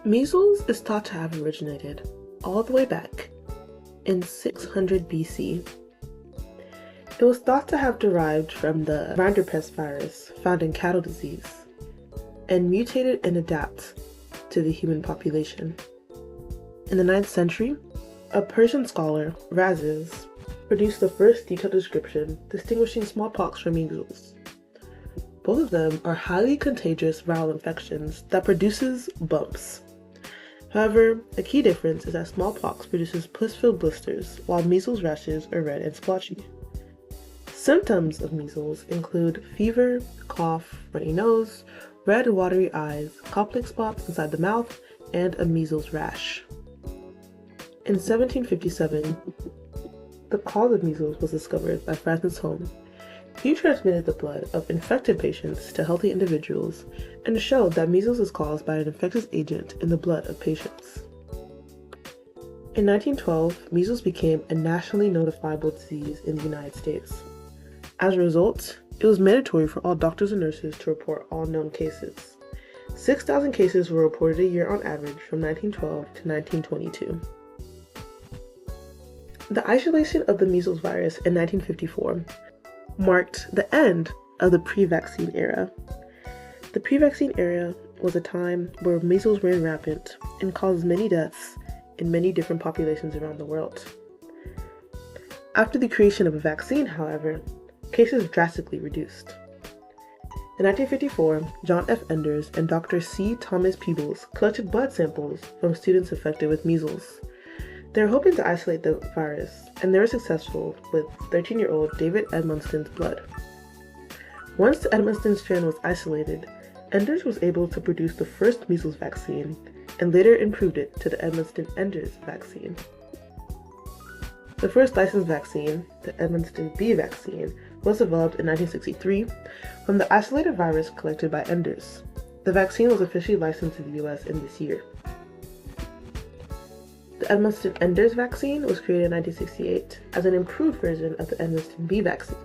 Measles is thought to have originated all the way back in 600 BC. It was thought to have derived from the rinderpest virus found in cattle disease and mutated and adapt to the human population. In the 9th century, a Persian scholar, Razes, produced the first detailed description distinguishing smallpox from measles. Both of them are highly contagious viral infections that produces bumps. However, a key difference is that smallpox produces pus-filled blisters, while measles rashes are red and splotchy. Symptoms of measles include fever, cough, runny nose, red and watery eyes, Koplik spots inside the mouth, and a measles rash. In 1757, the cause of measles was discovered by Francis Home. He transmitted the blood of infected patients to healthy individuals and showed that measles is caused by an infectious agent in the blood of patients. In 1912, measles became a nationally notifiable disease in the United States. As a result, it was mandatory for all doctors and nurses to report all known cases. 6,000 cases were reported a year on average from 1912 to 1922. The isolation of the measles virus in 1954 marked the end of the pre-vaccine era. The pre-vaccine era was a time where measles ran rampant and caused many deaths in many different populations around the world. After the creation of a vaccine, however, cases drastically reduced. In 1954, John F. Enders and Dr. C. Thomas Peebles collected blood samples from students affected with measles. They were hoping to isolate the virus, and they were successful with 13-year-old David Edmonston's blood. Once the Edmonston strand was isolated, Enders was able to produce the first measles vaccine and later improved it to the Edmonston-Enders vaccine. The first licensed vaccine, the Edmonston B vaccine, was developed in 1963 from the isolated virus collected by Enders. The vaccine was officially licensed in the US in this year. The Edmonston-Enders vaccine was created in 1968 as an improved version of the Edmonston B vaccine.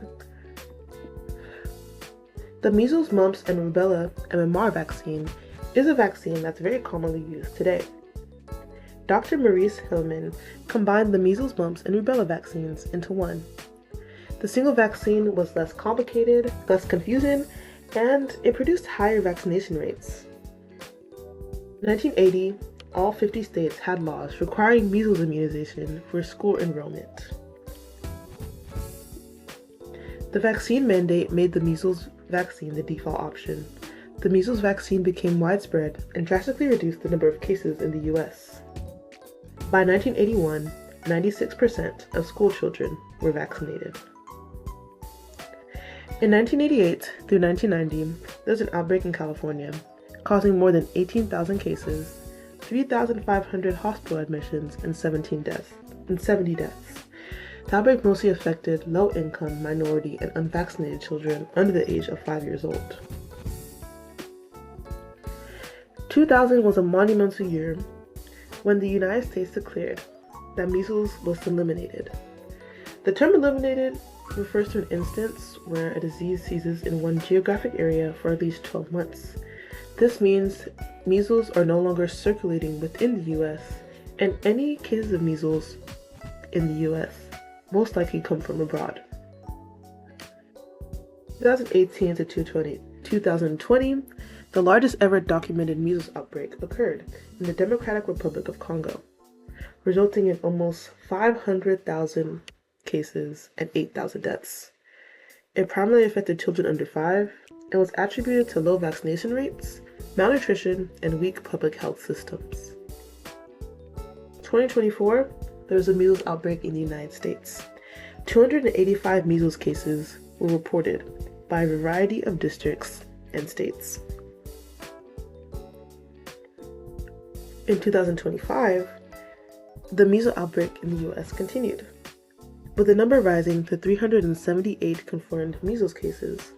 The measles, mumps, and rubella MMR vaccine is a vaccine that's very commonly used today. Dr. Maurice Hillman combined the measles, mumps, and rubella vaccines into one. The single vaccine was less complicated, less confusing, and it produced higher vaccination rates. In 1980, all 50 states had laws requiring measles immunization for school enrollment. The vaccine mandate made the measles vaccine the default option. The measles vaccine became widespread and drastically reduced the number of cases in the US. By 1981, 96% of school children were vaccinated. In 1988 through 1990, there was an outbreak in California, causing more than 18,000 cases, 3,500 hospital admissions, and 70 deaths. The outbreak mostly affected low-income, minority, and unvaccinated children under the age of 5 years old. 2000 was a monumental year when the United States declared that measles was eliminated. The term eliminated refers to an instance where a disease ceases in one geographic area for at least 12 months. This means measles are no longer circulating within the US, and any cases of measles in the US most likely come from abroad. 2018 to 2020, the largest ever documented measles outbreak occurred in the Democratic Republic of Congo, resulting in almost 500,000 cases and 8,000 deaths. It primarily affected children under 5 and was attributed to low vaccination rates, malnutrition, and weak public health systems. 2024, there was a measles outbreak in the United States. 285 measles cases were reported by a variety of districts and states. In 2025, the measles outbreak in the US continued, with the number rising to 378 confirmed measles cases.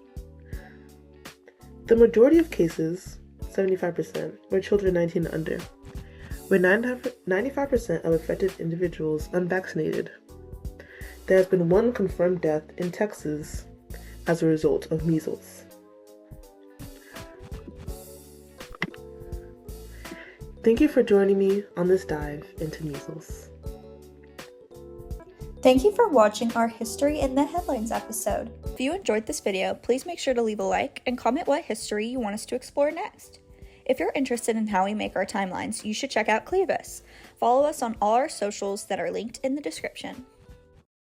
The majority of cases, 75%, were children 19 and under, with 95% of affected individuals unvaccinated. There has been one confirmed death in Texas as a result of measles. Thank you for joining me on this dive into measles. Thank you for watching our History in the Headlines episode. If you enjoyed this video, please make sure to leave a like and comment what history you want us to explore next. If you're interested in how we make our timelines, you should check out Clevis. Follow us on all our socials that are linked in the description.